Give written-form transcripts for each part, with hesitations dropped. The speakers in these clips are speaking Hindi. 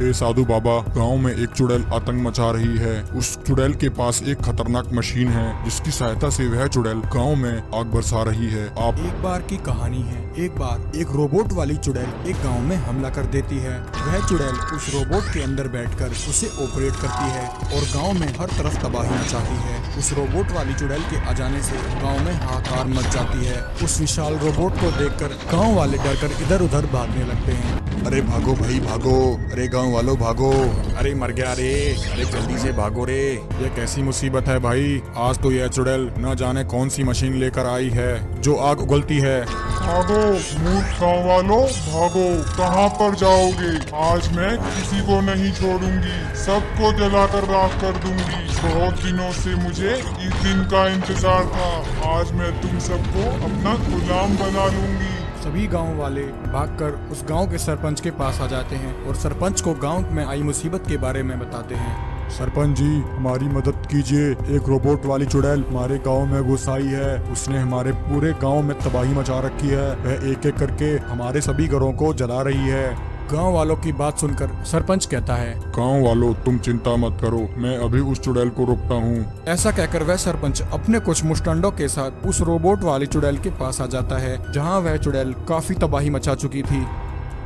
हे साधु बाबा, गांव में एक चुड़ैल आतंक मचा रही है। उस चुड़ैल के पास एक खतरनाक मशीन है जिसकी सहायता से वह चुड़ैल गांव में आग बरसा रही है। आप एक बार की कहानी है। एक बार एक रोबोट वाली चुड़ैल एक गांव में हमला कर देती है। वह चुड़ैल उस रोबोट के अंदर बैठकर उसे ऑपरेट करती है और गांव में हर तरफ तबाही मचाती है। उस रोबोट वाली चुड़ैल के आ जाने से गांव में हाहाकार मच जाती है। उस विशाल रोबोट को देखकर गांव वाले डरकर इधर उधर भागने लगते हैं। अरे भागो भाई भागो, अरे गांव वालों भागो। अरे मर गया रे, अरे जल्दी से भागो रे। ये कैसी मुसीबत है भाई, आज तो यह चुड़ैल न जाने कौन सी मशीन लेकर आई है जो आग उगलती है। भागो मूर्ख गाँव वालों, भागो। कहाँ पर जाओगे? आज मैं किसी को नहीं छोड़ूंगी, सबको जलाकर राख कर दूंगी। बहुत दिनों से मुझे इस दिन का इंतजार था। आज मैं तुम सबको अपना गुलाम बना लूंगी। सभी गांव वाले भागकर उस गांव के सरपंच के पास आ जाते हैं और सरपंच को गांव में आई मुसीबत के बारे में बताते हैं। सरपंच जी, हमारी मदद कीजिए। एक रोबोट वाली चुड़ैल हमारे गांव में घुस आई है। उसने हमारे पूरे गांव में तबाही मचा रखी है। वह एक एक करके हमारे सभी घरों को जला रही है। गांव वालों की बात सुनकर सरपंच कहता है, गांव वालों, तुम चिंता मत करो, मैं अभी उस चुड़ैल को रोकता हूँ। ऐसा कहकर वह सरपंच अपने कुछ मुस्टंडों के साथ उस रोबोट वाली चुड़ैल के पास आ जाता है जहां वह चुड़ैल काफी तबाही मचा चुकी थी।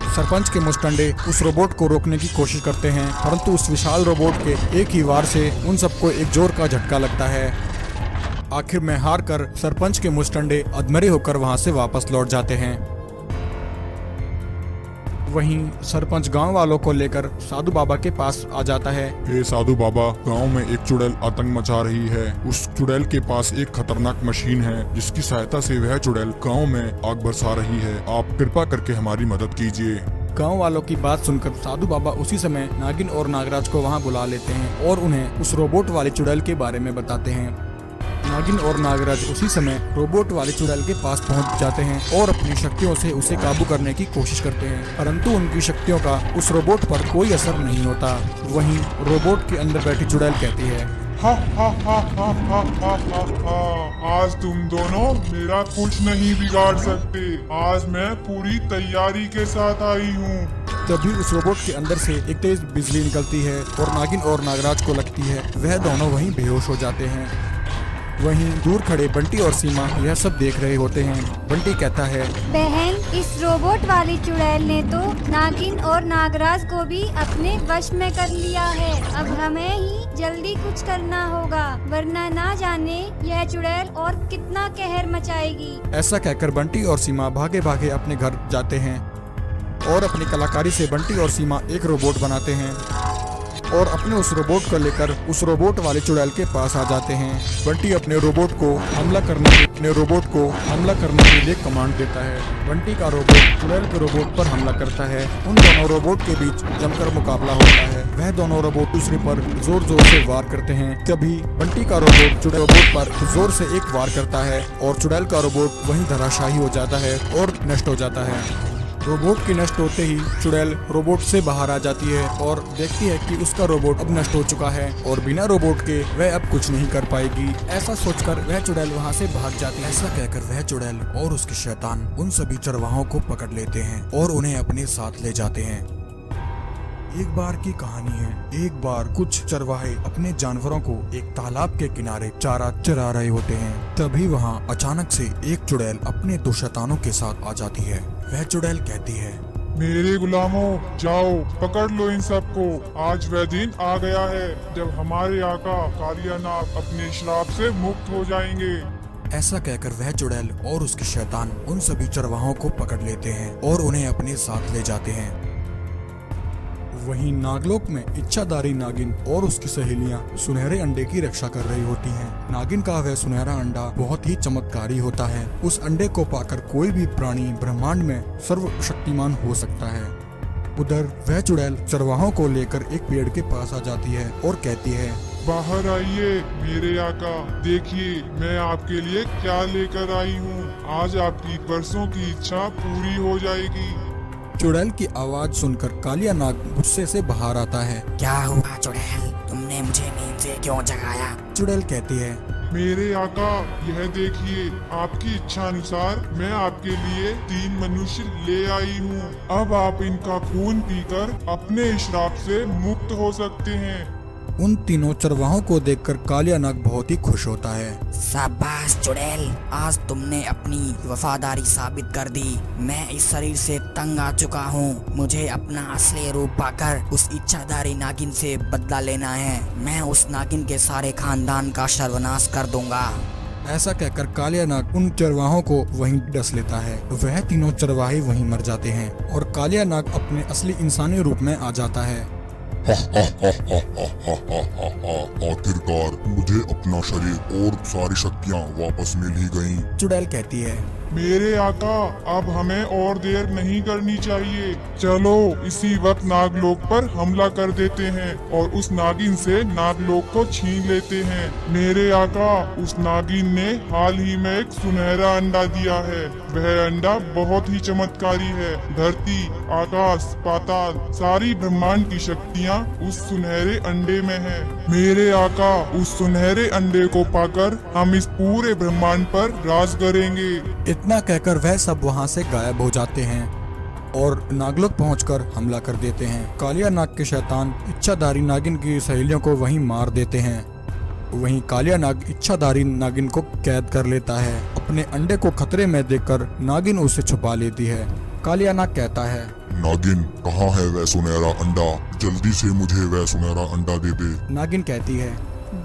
सरपंच के मुस्टंडे उस रोबोट को रोकने की कोशिश करते हैं, परंतु उस विशाल रोबोट के एक ही वार से उन सबको एक जोर का झटका लगता है। आखिर में हार कर सरपंच के मुस्टंडे अधमरे होकर वहां से वापस लौट जाते हैं। वहीं सरपंच गांव वालों को लेकर साधु बाबा के पास आ जाता है। हे साधु बाबा, गांव में एक चुड़ैल आतंक मचा रही है। उस चुड़ैल के पास एक खतरनाक मशीन है जिसकी सहायता से वह चुड़ैल गांव में आग बरसा रही है। आप कृपा करके हमारी मदद कीजिए। गांव वालों की बात सुनकर साधु बाबा उसी समय नागिन और नागराज को वहां बुला लेते हैं और उन्हें उस रोबोट वाली चुड़ैल के बारे में बताते हैं। नागिन और नागराज उसी समय रोबोट वाली चुड़ैल के पास पहुंच जाते हैं और अपनी शक्तियों से उसे काबू करने की कोशिश करते हैं, परंतु उनकी शक्तियों का उस रोबोट पर कोई असर नहीं होता। वहीं रोबोट के अंदर बैठी चुड़ैल कहती है, हा हा हा हा हा हा हा हा। आज तुम दोनों मेरा कुछ नहीं बिगाड़ सकते। आज मैं पूरी तैयारी के साथ आई हूँ। तभी उस रोबोट के अंदर से एक तेज बिजली निकलती है और नागिन और नागराज को लगती है। वह दोनों वहीं बेहोश हो जाते हैं। वहीं दूर खड़े बंटी और सीमा यह सब देख रहे होते हैं। बंटी कहता है, बहन, इस रोबोट वाली चुड़ैल ने तो नागिन और नागराज को भी अपने वश में कर लिया है। अब हमें ही जल्दी कुछ करना होगा, वरना ना जाने यह चुड़ैल और कितना कहर मचाएगी। ऐसा कहकर बंटी और सीमा भागे भागे अपने घर जाते हैं और अपनी कलाकारी से बंटी और सीमा एक रोबोट बनाते हैं और अपने उस रोबोट को लेकर उस रोबोट वाले चुड़ैल के पास आ जाते हैं। बंटी अपने रोबोट को हमला करने के लिए कमांड देता है। बंटी का रोबोट चुड़ैल के रोबोट पर हमला करता है। उन दोनों रोबोट के बीच जमकर मुकाबला होता है। वह दोनों रोबोट दूसरे पर जोर जोर से वार करते हैं। तभी बंटी का रोबोट चुड़ैल रोबोट पर जोर से एक वार करता है और चुड़ैल का रोबोट वहीं धराशायी हो जाता है और नष्ट हो जाता है। रोबोट के नष्ट होते ही चुड़ैल रोबोट से बाहर आ जाती है और देखती है कि उसका रोबोट अब नष्ट हो चुका है और बिना रोबोट के वह अब कुछ नहीं कर पाएगी। ऐसा सोचकर वह चुड़ैल वहां से भाग जाती है। ऐसा कहकर वह चुड़ैल और उसके शैतान उन सभी चरवाहों को पकड़ लेते हैं और उन्हें अपने साथ ले जाते हैं। एक बार की कहानी है। एक बार कुछ चरवाहे अपने जानवरों को एक तालाब के किनारे चारा चरा रहे होते हैं। तभी वहां अचानक से एक चुड़ैल अपने दो शैतानों के साथ आ जाती है। वह चुड़ैल कहती है, मेरे गुलामों, जाओ पकड़ लो इन सबको। आज वह दिन आ गया है जब हमारे आका कालिया नाग अपने श्राप से मुक्त हो जाएंगे। ऐसा कहकर वह चुड़ैल और उसके शैतान उन सभी चरवाहों को पकड़ लेते हैं और उन्हें अपने साथ ले जाते हैं। वहीं नागलोक में इच्छाधारी नागिन और उसकी सहेलियां सुनहरे अंडे की रक्षा कर रही होती हैं। नागिन का वह सुनहरा अंडा बहुत ही चमत्कारी होता है। उस अंडे को पाकर कोई भी प्राणी ब्रह्मांड में सर्वशक्तिमान हो सकता है। उधर वह चुड़ैल चरवाहों को लेकर एक पेड़ के पास आ जाती है और कहती है, बाहर आइए मेरे आका, देखिए मैं आपके लिए क्या लेकर आई हूँ। आज आपकी बरसों की इच्छा पूरी हो जाएगी। चुड़ैल की आवाज सुनकर कालिया नाग गुस्से से बाहर आता है। क्या हुआ चुड़ैल, तुमने मुझे नींद से क्यों जगाया? चुड़ैल कहती है, मेरे आका, यह देखिए, आपकी इच्छा अनुसार मैं आपके लिए 3 मनुष्य ले आई हूँ। अब आप इनका खून पीकर अपने श्राप से मुक्त हो सकते हैं। उन तीनों चरवाहों को देखकर कालिया नाग बहुत ही खुश होता है। शाबाश चुड़ैल, आज तुमने अपनी वफादारी साबित कर दी। मैं इस शरीर से तंग आ चुका हूँ। मुझे अपना असली रूप पाकर उस इच्छाधारी नागिन से बदला लेना है। मैं उस नागिन के सारे खानदान का सर्वनाश कर दूंगा। ऐसा कहकर कालिया नाग उन चरवाहों को वहीं डस लेता है। वह तीनों चरवाहे वहीं मर जाते हैं और कालिया नाग अपने असली इंसानी रूप में आ जाता है। आखिरकार मुझे अपना शरीर और सारी शक्तियाँ वापस मिल ही गयी। चुड़ैल कहती है, मेरे आका, अब हमें और देर नहीं करनी चाहिए। चलो इसी वक्त नागलोक पर हमला कर देते हैं और उस नागिन से नागलोक को छीन लेते हैं। मेरे आका, उस नागिन ने हाल ही में एक सुनहरा अंडा दिया है। वह अंडा बहुत ही चमत्कारी है। धरती, आकाश, पाताल, सारी ब्रह्मांड की शक्तियाँ उस सुनहरे अंडे में है। मेरे आका, उस सुनहरे अंडे को पाकर हम इस पूरे ब्रह्मांड पर राज करेंगे। इतना कहकर वह सब वहां से गायब हो जाते हैं और नागलोक पहुंचकर हमला कर देते हैं। कालिया नाग के शैतान इच्छाधारी नागिन की सहेलियों को वहीं मार देते हैं। वहीं कालिया नाग इच्छाधारी नागिन को कैद कर लेता है। अपने अंडे को खतरे में देखकर नागिन उसे छुपा लेती है। कालिया नाग कहता है, नागिन, कहाँ है वह सुनहरा अंडा? जल्दी से मुझे वह सुनहरा अंडा दे दे। नागिन कहती है,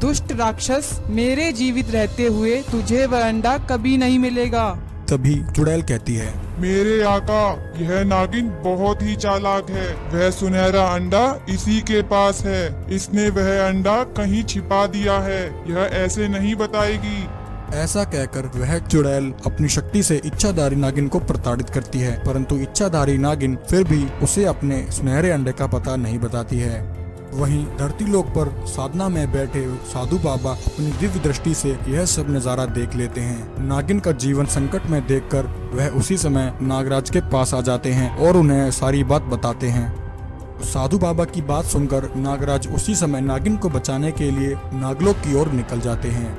दुष्ट राक्षस, मेरे जीवित रहते हुए तुझे वह अंडा कभी नहीं मिलेगा। तभी चुड़ैल कहती है, मेरे आका, यह नागिन बहुत ही चालाक है। वह सुनहरा अंडा इसी के पास है। इसने वह अंडा कहीं छिपा दिया है। यह ऐसे नहीं बताएगी। ऐसा कहकर वह चुड़ैल अपनी शक्ति से इच्छाधारी नागिन को प्रताड़ित करती है, परंतु इच्छाधारी नागिन फिर भी उसे अपने सुनहरे अंडे का पता नहीं बताती है। वहीं धरती लोक पर साधना में बैठे साधु बाबा अपनी दिव्य दृष्टि से यह सब नजारा देख लेते हैं। नागिन का जीवन संकट में देखकर वह उसी समय नागराज के पास आ जाते हैं और उन्हें सारी बात बताते हैं। साधु बाबा की बात सुनकर नागराज उसी समय नागिन को बचाने के लिए नागलोक की ओर निकल जाते हैं।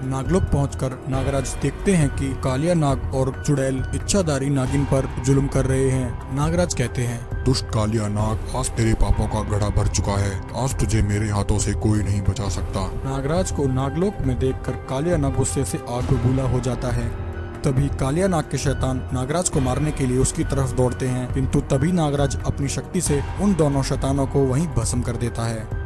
नागलोक पहुंचकर नागराज देखते हैं कि कालिया नाग और चुड़ैल इच्छाधारी नागिन पर जुल्म कर रहे हैं। नागराज कहते हैं, दुष्ट कालिया नाग, आज तेरे पापों का घड़ा भर चुका है। आज तुझे मेरे हाथों से कोई नहीं बचा सकता। नागराज को नागलोक में देखकर कालिया नाग गुस्से से आग बबूला हो जाता है। तभी कालिया नाग के शैतान नागराज को मारने के लिए उसकी तरफ दौड़ते हैं, किंतु तभी नागराज अपनी शक्ति से उन दोनों शैतानों को वहीं भस्म कर देता है।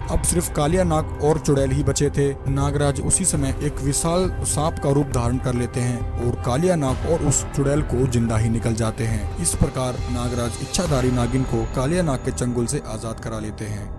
अब सिर्फ कालिया नाग और चुड़ैल ही बचे थे। नागराज उसी समय एक विशाल सांप का रूप धारण कर लेते हैं और कालिया नाग और उस चुड़ैल को जिंदा ही निकल जाते हैं। इस प्रकार नागराज इच्छाधारी नागिन को कालिया नाग के चंगुल से आजाद करा लेते हैं।